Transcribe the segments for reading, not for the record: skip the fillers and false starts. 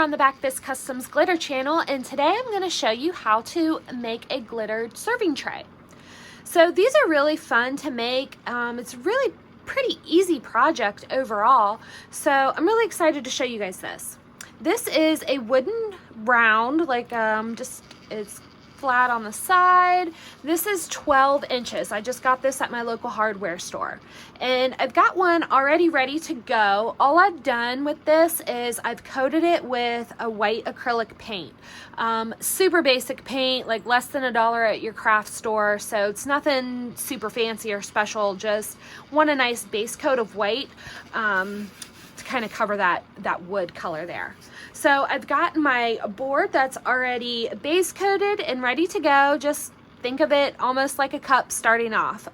on the Backfist Customs Glitter channel, and today I'm going to show you how to make a glittered serving tray. So these are really fun to make. It's really pretty easy project overall, so I'm really excited to show you guys this. This is a wooden round, like it's flat on the side. This is 12 inches. I just got this at my local hardware store, and I've got one already ready to go. All I've done with this is I've coated it with a white acrylic paint. Super basic paint, like less than $1 at your craft store, so it's nothing super fancy or special. Just want a nice base coat of white to kind of cover that wood color there. So I've got my board that's already base coated and ready to go. Just think of it almost like a cup starting off.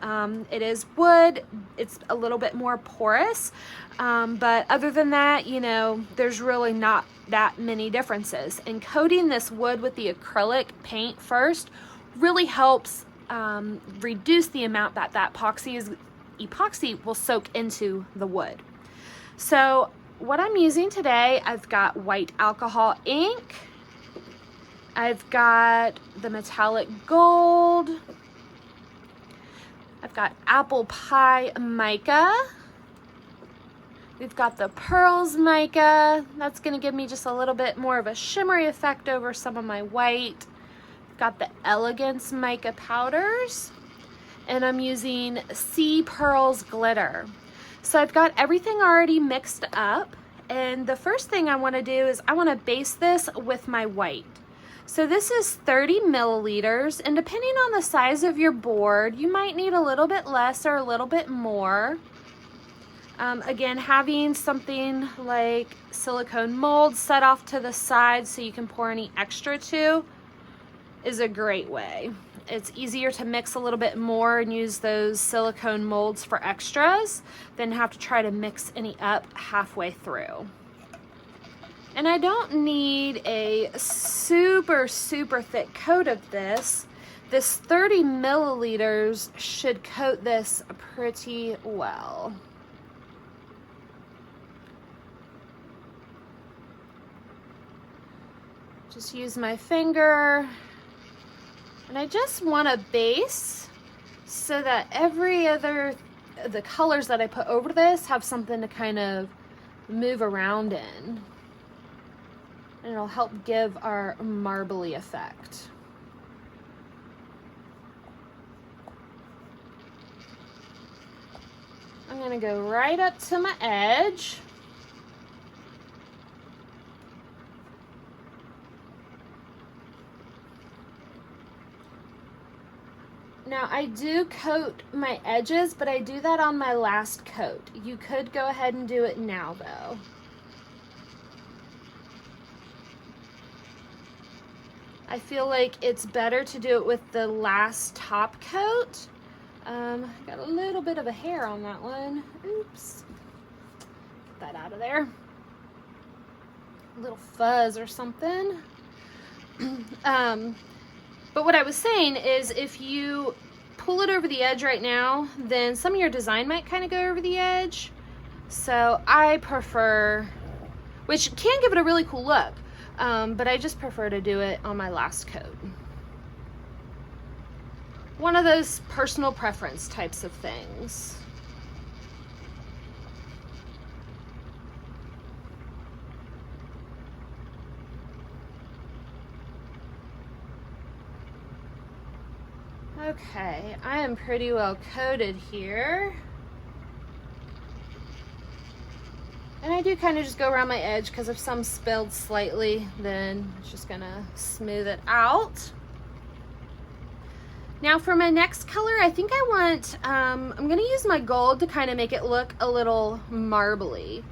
It is wood, it's a little bit more porous, but other than that, you know, there's really not that many differences. And coating this wood with the acrylic paint first really helps reduce the amount that epoxy will soak into the wood. So what I'm using today, I've got white alcohol ink, I've got the metallic gold, I've got apple pie mica, we've got the pearls mica. That's going to give me just a little bit more of a shimmery effect over some of my white. I've got the Elegance mica powders, and I'm using Sea Pearls glitter. So I've got everything already mixed up, and the first thing I want to do is I want to base this with my white. So this is 30 milliliters, and depending on the size of your board, you might need a little bit less or a little bit more. Again, having something like silicone mold set off to the side so you can pour any extra to is a great way. It's easier to mix a little bit more and use those silicone molds for extras than have to try to mix any up halfway through. And I don't need a super thick coat of this. This 30 milliliters should coat this pretty well. Just use my finger. And I just want a base so that the colors that I put over this have something to kind of move around in. And it'll help give our marbly effect. I'm gonna go right up to my edge. Now I do coat my edges, but I do that on my last coat. You could go ahead and do it now though. I feel like it's better to do it with the last top coat. Got a little bit of a hair on that one. Oops. Get that out of there. A little fuzz or something. But what I was saying is if you pull it over the edge right now, then some of your design might kind of go over the edge. So I prefer, which can give it a really cool look, but I just prefer to do it on my last coat. One of those personal preference types of things. Okay, I am pretty well coated here. And I do kind of just go around my edge because if some spilled slightly, then it's just gonna smooth it out. Now for my next color, I think I want, I'm gonna use my gold to kind of make it look a little marbly.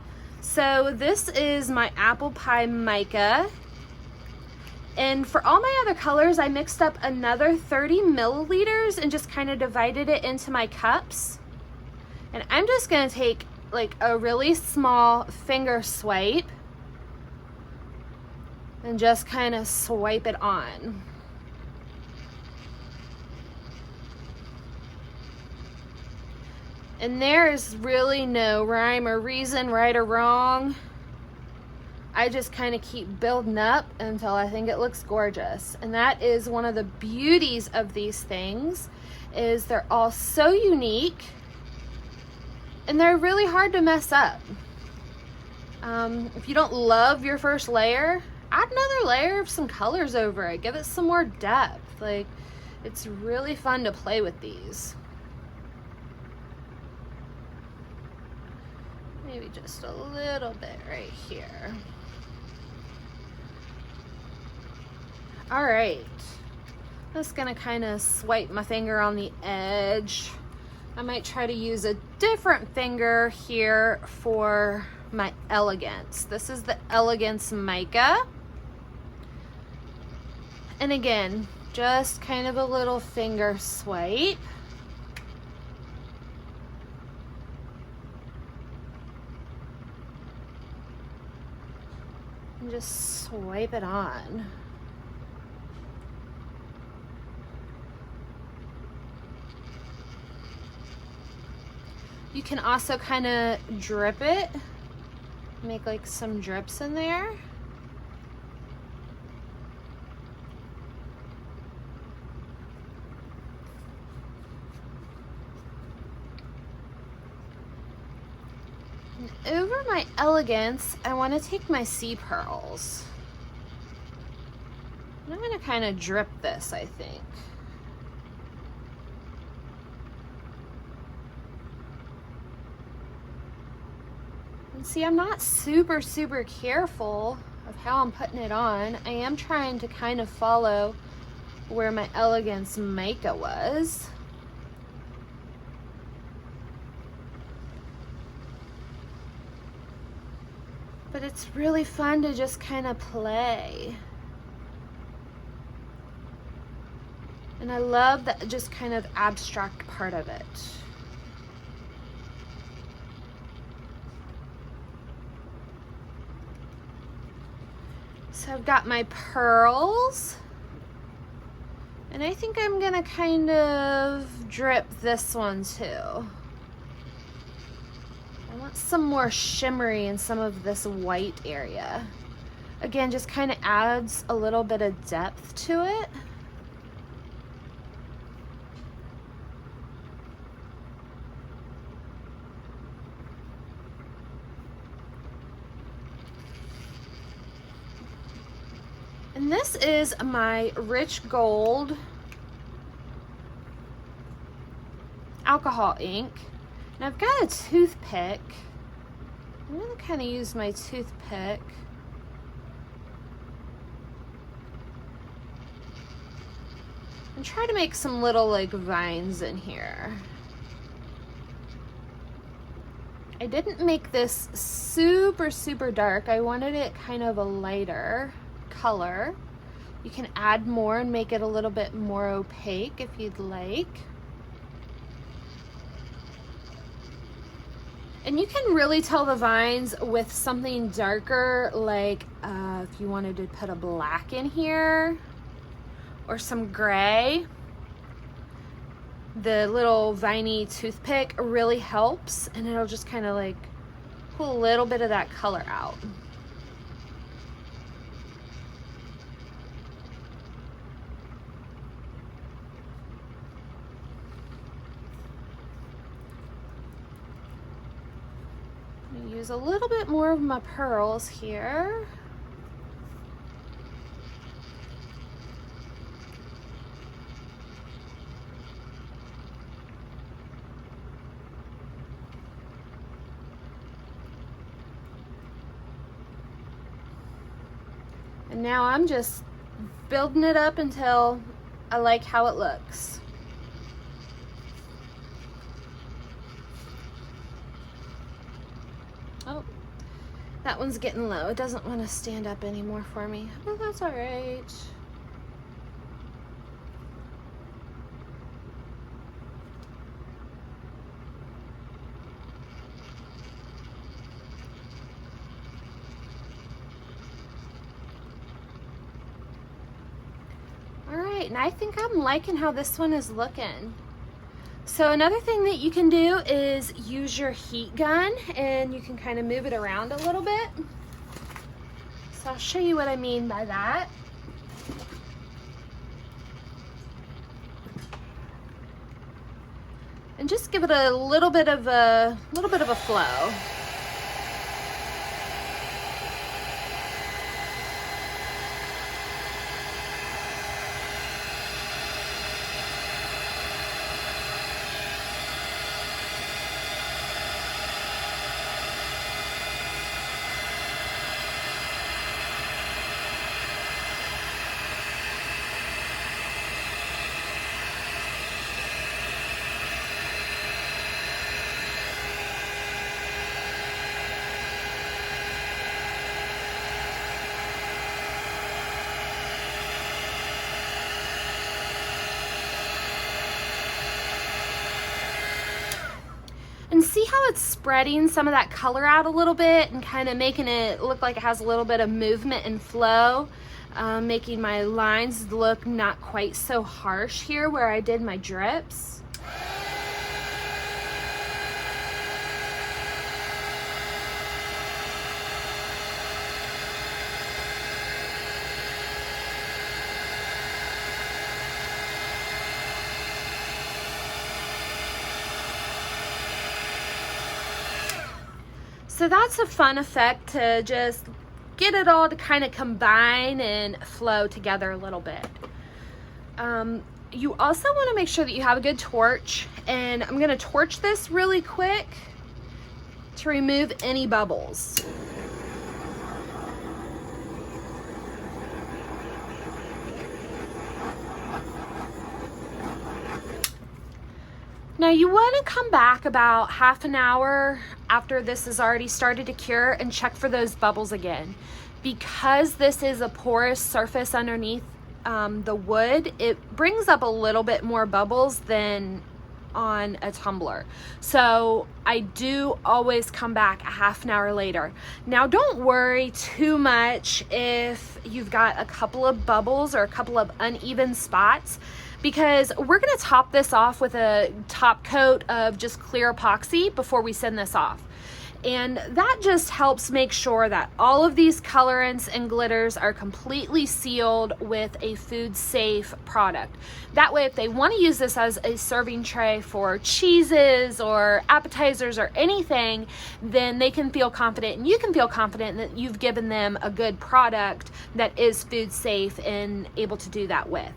So this is my apple pie mica. And for all my other colors, I mixed up another 30 milliliters and just kind of divided it into my cups. And I'm just gonna take like a really small finger swipe and just kind of swipe it on. And there is really no rhyme or reason, right or wrong. I just kind of keep building up until I think it looks gorgeous. And that is one of the beauties of these things, is they're all so unique and they're really hard to mess up. If you don't love your first layer, add another layer of some colors over it. Give it some more depth. Like, it's really fun to play with these. Maybe just a little bit right here. All right. I'm just gonna kind of swipe my finger on the edge. I might try to use a different finger here for my Elegance. This is the Elegance Mica. And again, just kind of a little finger swipe. And just swipe it on. You can also kind of drip it, make like some drips in there. And over my Elegance, I want to take my sea pearls. And I'm going to kind of drip this, I think. And see, I'm not super careful of how I'm putting it on. I am trying to kind of follow where my Elegance Mica was. But it's really fun to just kind of play. And I love that just kind of abstract part of it. So I've got my pearls, and I think I'm gonna kind of drip this one too. I want some more shimmery in some of this white area. Again, just kind of adds a little bit of depth to it. And this is my rich gold alcohol ink. And I've got a toothpick. I'm going to kind of use my toothpick. And try to make some little like vines in here. I didn't make this super dark. I wanted it kind of a lighter color. You can add more and make it a little bit more opaque if you'd like. And you can really tell the vines with something darker, like if you wanted to put a black in here or some gray. The little viney toothpick really helps, and it'll just kind of like pull a little bit of that color out. Use a little bit more of my pearls here. And now I'm just building it up until I like how it looks. Oh, that one's getting low. It doesn't want to stand up anymore for me. But that's all right. All right, and I think I'm liking how this one is looking. So another thing that you can do is use your heat gun, and you can kind of move it around a little bit. So I'll show you what I mean by that. And just give it a little bit of a flow. And see how it's spreading some of that color out a little bit and kind of making it look like it has a little bit of movement and flow, making my lines look not quite so harsh here where I did my drips. So that's a fun effect to just get it all to kind of combine and flow together a little bit. You also want to make sure that you have a good torch, and I'm going to torch this really quick to remove any bubbles. Now you want to come back about half an hour after this has already started to cure and check for those bubbles again. Because this is a porous surface underneath the wood, it brings up a little bit more bubbles than on a tumbler. So I do always come back a half an hour later. Now don't worry too much if you've got a couple of bubbles or a couple of uneven spots, because we're going to top this off with a top coat of just clear epoxy before we send this off. And that just helps make sure that all of these colorants and glitters are completely sealed with a food safe product. That way, if they want to use this as a serving tray for cheeses or appetizers or anything, then they can feel confident, and you can feel confident that you've given them a good product that is food safe and able to do that with.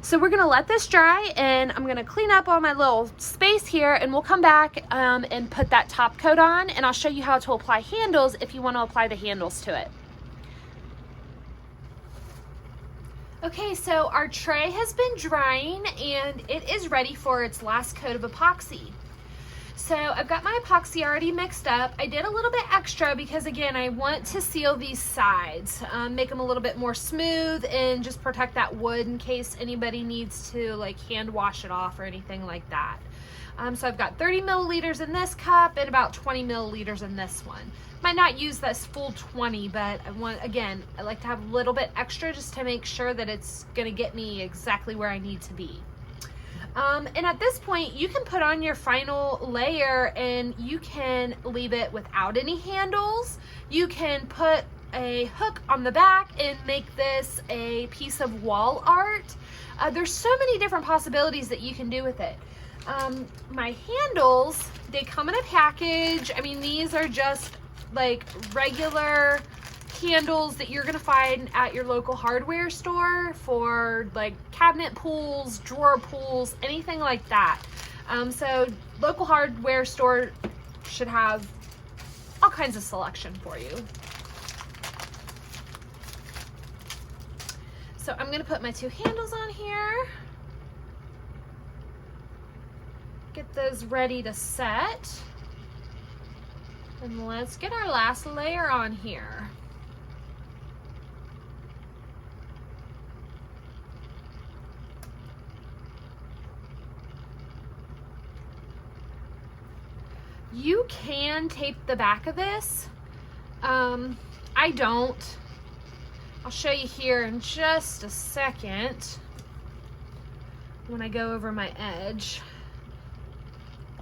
So we're gonna let this dry, and I'm gonna clean up all my little space here, and we'll come back and put that top coat on, and I'll show you how to apply handles if you want to apply the handles to it. Okay, so our tray has been drying and it is ready for its last coat of epoxy. So I've got my epoxy already mixed up. I did a little bit extra because, again, I want to seal these sides, make them a little bit more smooth and just protect that wood in case anybody needs to like hand wash it off or anything like that. So I've got 30 milliliters in this cup and about 20 milliliters in this one. Might not use this full 20, but I like to have a little bit extra just to make sure that it's gonna get me exactly where I need to be. And at this point, you can put on your final layer, and you can leave it without any handles. You can put a hook on the back and make this a piece of wall art. There's so many different possibilities that you can do with it. My handles, they come in a package. I mean, these are just like regular handles that you're gonna find at your local hardware store for like cabinet pulls, drawer pulls, anything like that. So local hardware store should have all kinds of selection for you. So I'm gonna put my two handles on here, get those ready to set, and let's get our last layer on here. You can tape the back of this. I don't. I'll show you here in just a second when I go over my edge.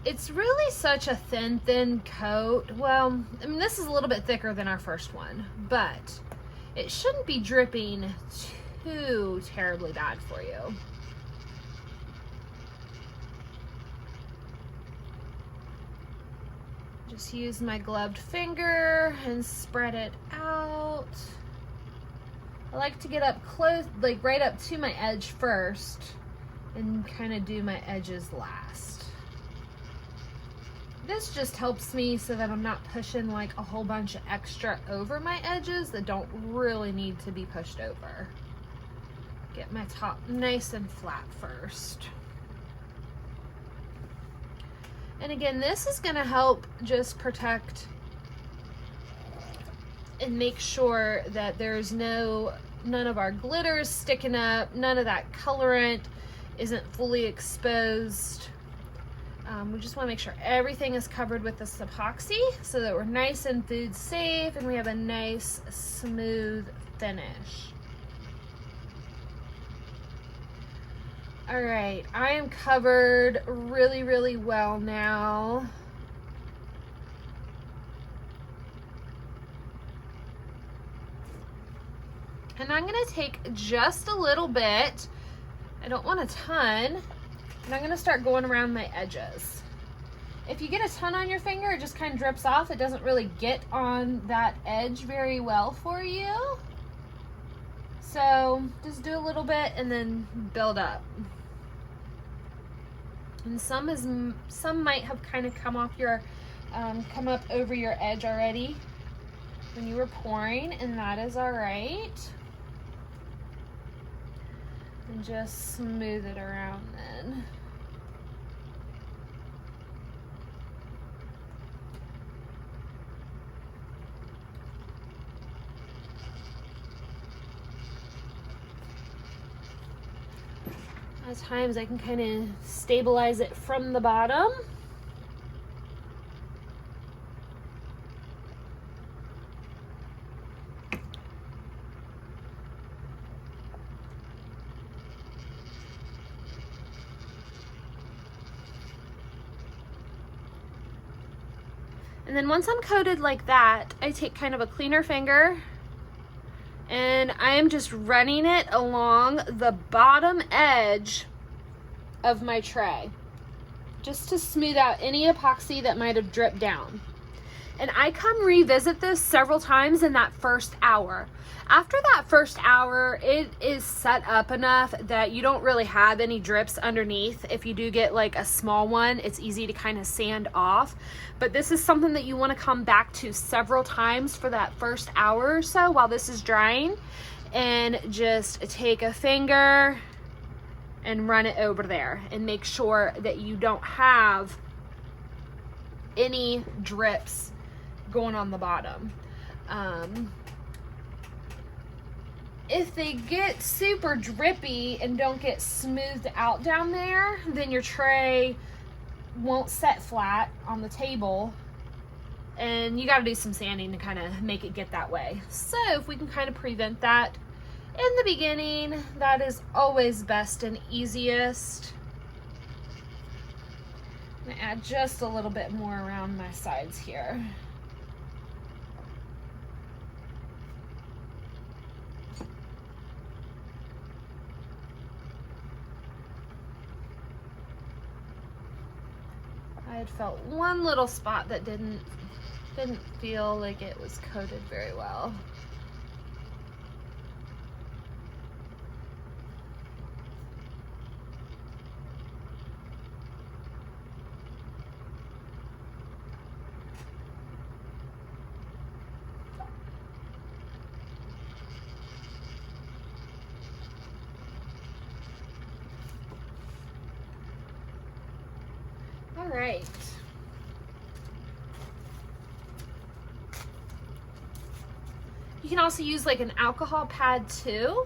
It's really such a thin coat. Well, I mean, this is a little bit thicker than our first one, but it shouldn't be dripping too terribly bad for you. Just use my gloved finger and spread it out. I like to get up close, like right up to my edge first, and kind of do my edges last. This just helps me so that I'm not pushing like a whole bunch of extra over my edges that don't really need to be pushed over. Get my top nice and flat first. And again, this is going to help just protect and make sure that there's none of our glitters sticking up, none of that colorant isn't fully exposed. We just want to make sure everything is covered with this epoxy so that we're nice and food safe and we have a nice smooth finish. All right, I am covered really, really well now. And I'm gonna take just a little bit, I don't want a ton, and I'm gonna start going around my edges. If you get a ton on your finger, it just kind of drips off. It doesn't really get on that edge very well for you. So just do a little bit and then build up. And some might have kind of come off your, come up over your edge already when you were pouring, and that is all right. And just smooth it around then. At times I can kind of stabilize it from the bottom. And then once I'm coated like that, I take kind of a cleaner finger and I am just running it along the bottom edge of my tray, just to smooth out any epoxy that might have dripped down. And I come revisit this several times in that first hour. After that first hour, it is set up enough that you don't really have any drips underneath. If you do get like a small one, it's easy to kind of sand off. But this is something that you want to come back to several times for that first hour or so while this is drying. And just take a finger and run it over there and make sure that you don't have any drips going on the bottom. If they get super drippy and don't get smoothed out down there, then your tray won't set flat on the table, and you got to do some sanding to kind of make it get that way. So if we can kind of prevent that in the beginning, that is always best and easiest. I'm gonna add just a little bit more around my sides here. I had felt one little spot that didn't feel like it was coated very well. All right. You can also use like an alcohol pad too.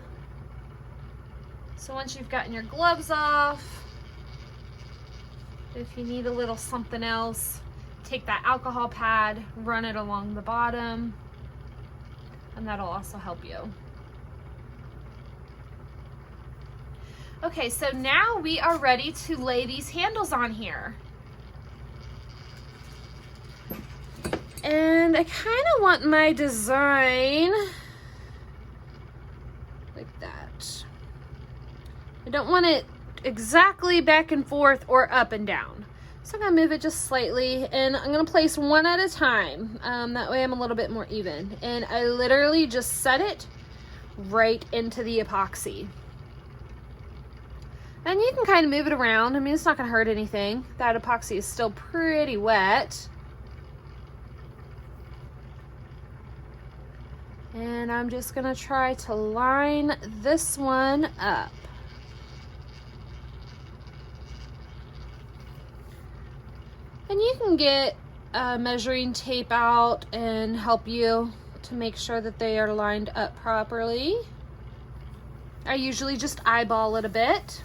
So once you've gotten your gloves off, if you need a little something else, take that alcohol pad, run it along the bottom, and that'll also help you. Okay, so now we are ready to lay these handles on here. And I kind of want my design that. I don't want it exactly back and forth or up and down. So I'm gonna move it just slightly, and I'm gonna place one at a time. That way I'm a little bit more even. And I literally just set it right into the epoxy. And you can kind of move it around. I mean, it's not gonna hurt anything. That epoxy is still pretty wet. And I'm just gonna try to line this one up. And you can get measuring tape out and help you to make sure that they are lined up properly. I usually just eyeball it a bit.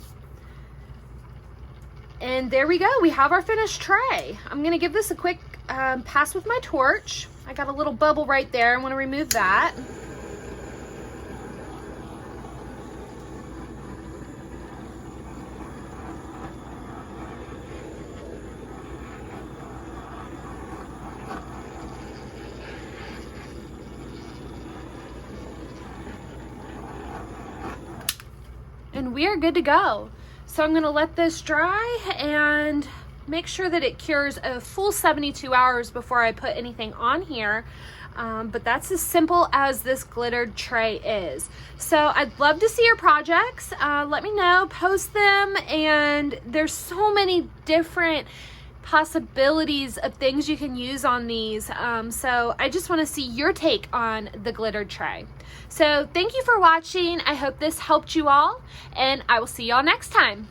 And there we go, we have our finished tray. I'm gonna give this a quick pass with my torch. I got a little bubble right there, I wanna remove that. And we are good to go. So I'm gonna let this dry and make sure that it cures a full 72 hours before I put anything on here. But that's as simple as this glittered tray is. So I'd love to see your projects. Let me know, post them, and there's so many different possibilities of things you can use on these. So I just want to see your take on the glittered tray. So thank you for watching. I hope this helped you all, and I will see y'all next time.